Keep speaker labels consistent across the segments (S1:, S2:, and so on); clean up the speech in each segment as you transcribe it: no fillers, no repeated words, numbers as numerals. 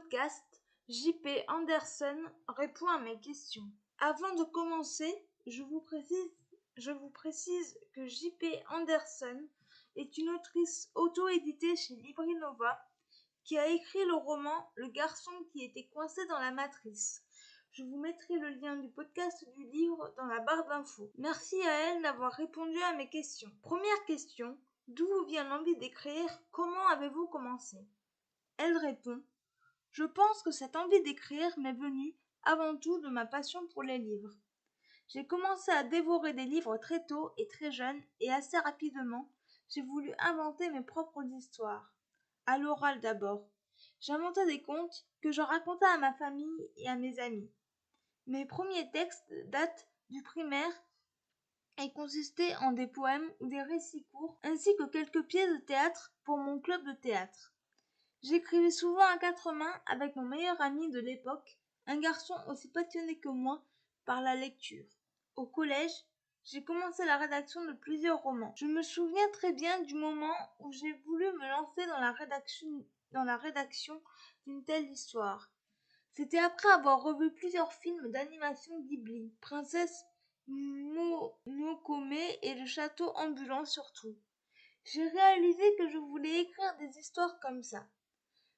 S1: podcast, JP Anderson répond à mes questions. Avant de commencer, je vous précise que JP Anderson est une autrice auto-éditée chez Librinova qui a écrit le roman Le garçon qui était coincé dans la matrice. Je vous mettrai le lien du podcast du livre dans la barre d'infos. Merci à elle d'avoir répondu à mes questions. Première question, d'où vous vient l'envie d'écrire? Comment avez-vous commencé? Elle répond: je pense que cette envie d'écrire m'est venue avant tout de ma passion pour les livres. J'ai commencé à dévorer des livres très tôt et très jeune, et assez rapidement, j'ai voulu inventer mes propres histoires. À l'oral d'abord. J'inventais des contes que je racontais à ma famille et à mes amis. Mes premiers textes datent du primaire et consistaient en des poèmes ou des récits courts, ainsi que quelques pièces de théâtre pour mon club de théâtre. J'écrivais souvent à quatre mains avec mon meilleur ami de l'époque, un garçon aussi passionné que moi par la lecture. Au collège, j'ai commencé la rédaction de plusieurs romans. Je me souviens très bien du moment où j'ai voulu me lancer dans la rédaction d'une telle histoire. C'était après avoir revu plusieurs films d'animation Ghibli, Princesse Mononoke et le château ambulant surtout. J'ai réalisé que je voulais écrire des histoires comme ça.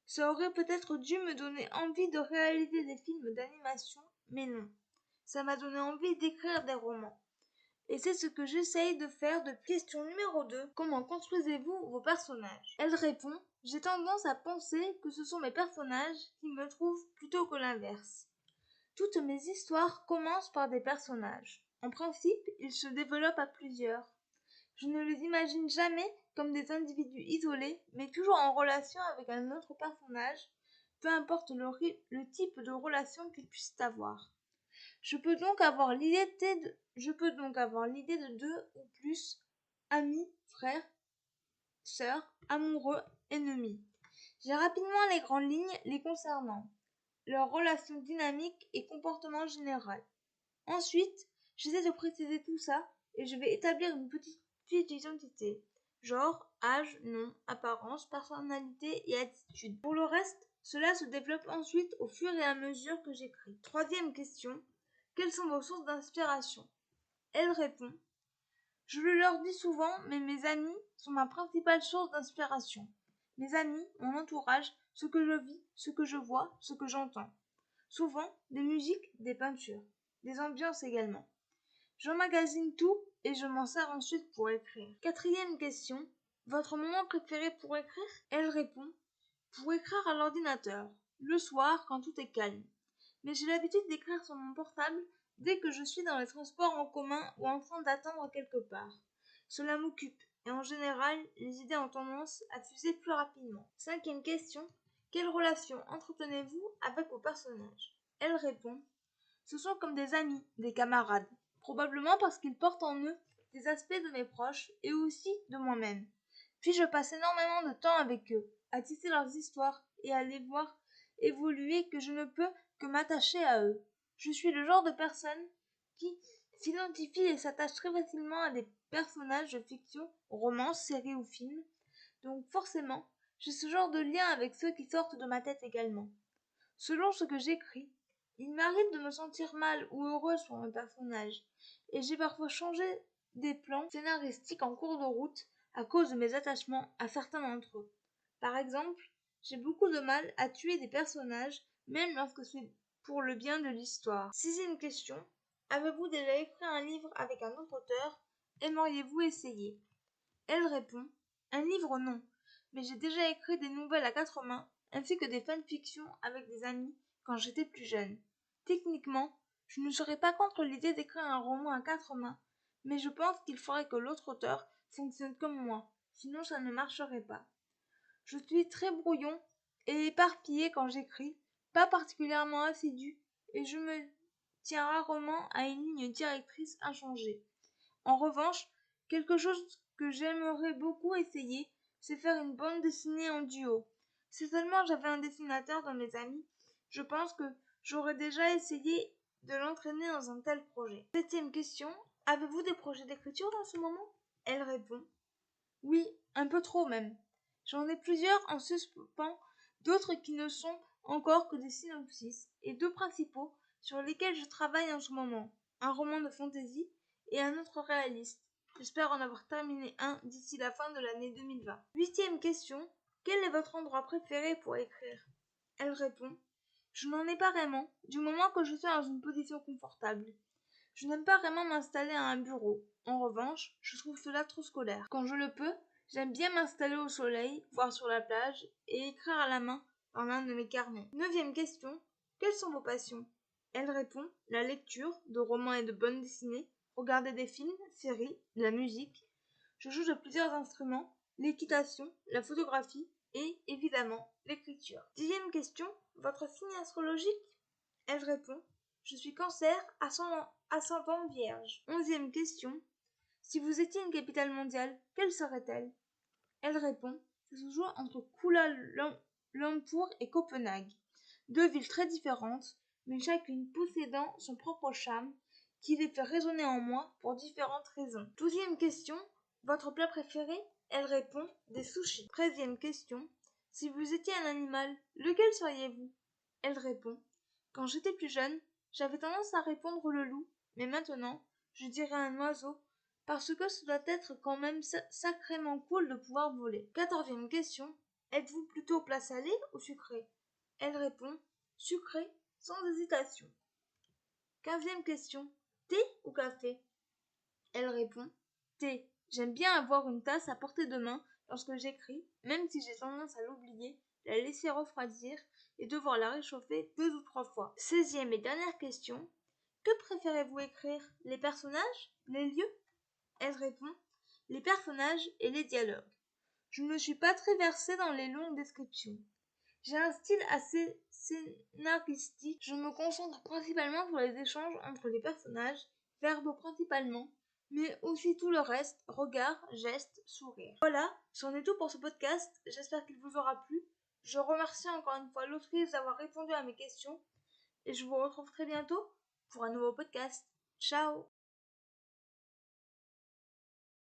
S1: Ça aurait peut-être dû me donner envie de réaliser des films d'animation, mais non. Ça m'a donné envie d'écrire des romans. Et c'est ce que j'essaye de faire depuis. Question numéro 2. Comment construisez-vous vos personnages? Elle répond: j'ai tendance à penser que ce sont mes personnages qui me trouvent plutôt que l'inverse. Toutes mes histoires commencent par des personnages. En principe, ils se développent à plusieurs. Je ne les imagine jamais comme des individus isolés, mais toujours en relation avec un autre personnage, peu importe le type de relation qu'ils puissent avoir. Je peux donc avoir l'idée de deux ou plus amis, frères, sœurs, amoureux, ennemis. J'ai rapidement les grandes lignes les concernant, leurs relations dynamiques et comportement général. Ensuite, j'essaie de préciser tout ça et je vais établir une petite fiche d'identité. Genre, âge, nom, apparence, personnalité et attitude. Pour le reste, cela se développe ensuite au fur et à mesure que j'écris. Troisième question. Quelles sont vos sources d'inspiration? Elle répond: je le leur dis souvent, mais mes amis sont ma principale source d'inspiration. Mes amis, mon entourage, ce que je vis, ce que je vois, ce que j'entends. Souvent, des musiques, des peintures, des ambiances également. J'emmagasine tout et je m'en sers ensuite pour écrire. Quatrième question. Votre moment préféré pour écrire? Elle répond: pour écrire à l'ordinateur, le soir quand tout est calme. Mais j'ai l'habitude d'écrire sur mon portable dès que je suis dans les transports en commun ou en train d'attendre quelque part. Cela m'occupe et en général, les idées ont tendance à fuser plus rapidement. Cinquième question. Quelle relation entretenez-vous avec vos personnages? Elle répond: ce sont comme des amis, des camarades, probablement parce qu'ils portent en eux des aspects de mes proches et aussi de moi-même. Puis je passe énormément de temps avec eux, à tisser leurs histoires et à les voir évoluer que je ne peux que m'attacher à eux. Je suis le genre de personne qui s'identifie et s'attache très facilement à des personnages de fiction, romans, séries ou films. Donc forcément, j'ai ce genre de lien avec ceux qui sortent de ma tête également. Selon ce que j'écris, il m'arrive de me sentir mal ou heureuse pour mes personnages, et j'ai parfois changé des plans scénaristiques en cours de route à cause de mes attachements à certains d'entre eux. Par exemple, j'ai beaucoup de mal à tuer des personnages, même lorsque c'est pour le bien de l'histoire. Sixième question. Avez-vous déjà écrit un livre avec un autre auteur? Aimeriez-vous essayer? Elle répond: un livre non, mais j'ai déjà écrit des nouvelles à quatre mains, ainsi que des fanfictions avec des amis quand j'étais plus jeune. Techniquement, je ne serais pas contre l'idée d'écrire un roman à quatre mains, mais je pense qu'il faudrait que l'autre auteur fonctionne comme moi, sinon ça ne marcherait pas. Je suis très brouillon et éparpillé quand j'écris, pas particulièrement assidu, et je me tiens rarement à une ligne directrice inchangée. En revanche, quelque chose que j'aimerais beaucoup essayer, c'est faire une bande dessinée en duo. Si seulement j'avais un dessinateur dans mes amis, je pense que j'aurais déjà essayé de l'entraîner dans un tel projet. Septième question. Avez-vous des projets d'écriture dans ce moment? Elle répond: oui, un peu trop même. J'en ai plusieurs en suspens, d'autres qui ne sont encore que des synopsis, et 2 principaux sur lesquels je travaille en ce moment, un roman de fantasy et un autre réaliste. J'espère en avoir terminé un d'ici la fin de l'année 2020. 8e question. Quel est votre endroit préféré pour écrire? Elle répond: je n'en ai pas vraiment, du moment que je suis dans une position confortable. Je n'aime pas vraiment m'installer à un bureau. En revanche, je trouve cela trop scolaire. Quand je le peux, j'aime bien m'installer au soleil, voire sur la plage, et écrire à la main dans l'un de mes carnets. 9e question. Quelles sont vos passions? Elle répond: la lecture, de romans et de bandes dessinées, regarder des films, séries, de la musique. Je joue de plusieurs instruments, l'équitation, la photographie et, évidemment, l'écriture. 10e question. Votre signe astrologique? Elle répond: je suis Cancer, ascendant Vierge. 11e question. Si vous étiez une capitale mondiale, quelle serait-elle? Elle répond: ça se joue entre Kuala Lumpur et Copenhague. 2 villes très différentes, mais chacune possédant son propre charme, qui les fait résonner en moi pour différentes raisons. 12e question. Votre plat préféré? Elle répond: des sushis. 13e question. Si vous étiez un animal, lequel seriez-vous? Elle répond: quand j'étais plus jeune, j'avais tendance à répondre le loup, mais maintenant, je dirais un oiseau, parce que ça doit être quand même sacrément cool de pouvoir voler. 14e question. Êtes-vous plutôt plat salé ou sucré? Elle répond: sucré, sans hésitation. 15e question. Thé ou café? Elle répond: thé. J'aime bien avoir une tasse à portée de main lorsque j'écris, même si j'ai tendance à l'oublier, la laisser refroidir et devoir la réchauffer 2 ou 3 fois. 16e et dernière question. Que préférez-vous écrire? Les personnages? Les lieux? Elle répond: les personnages et les dialogues. Je ne suis pas très versée dans les longues descriptions. J'ai un style assez scénaristique. Je me concentre principalement sur les échanges entre les personnages, verbaux principalement, mais aussi tout le reste, regard, gestes, sourire. Voilà, c'en est tout pour ce podcast. J'espère qu'il vous aura plu. Je remercie encore une fois l'autrice d'avoir répondu à mes questions et je vous retrouve très bientôt pour un nouveau podcast. Ciao!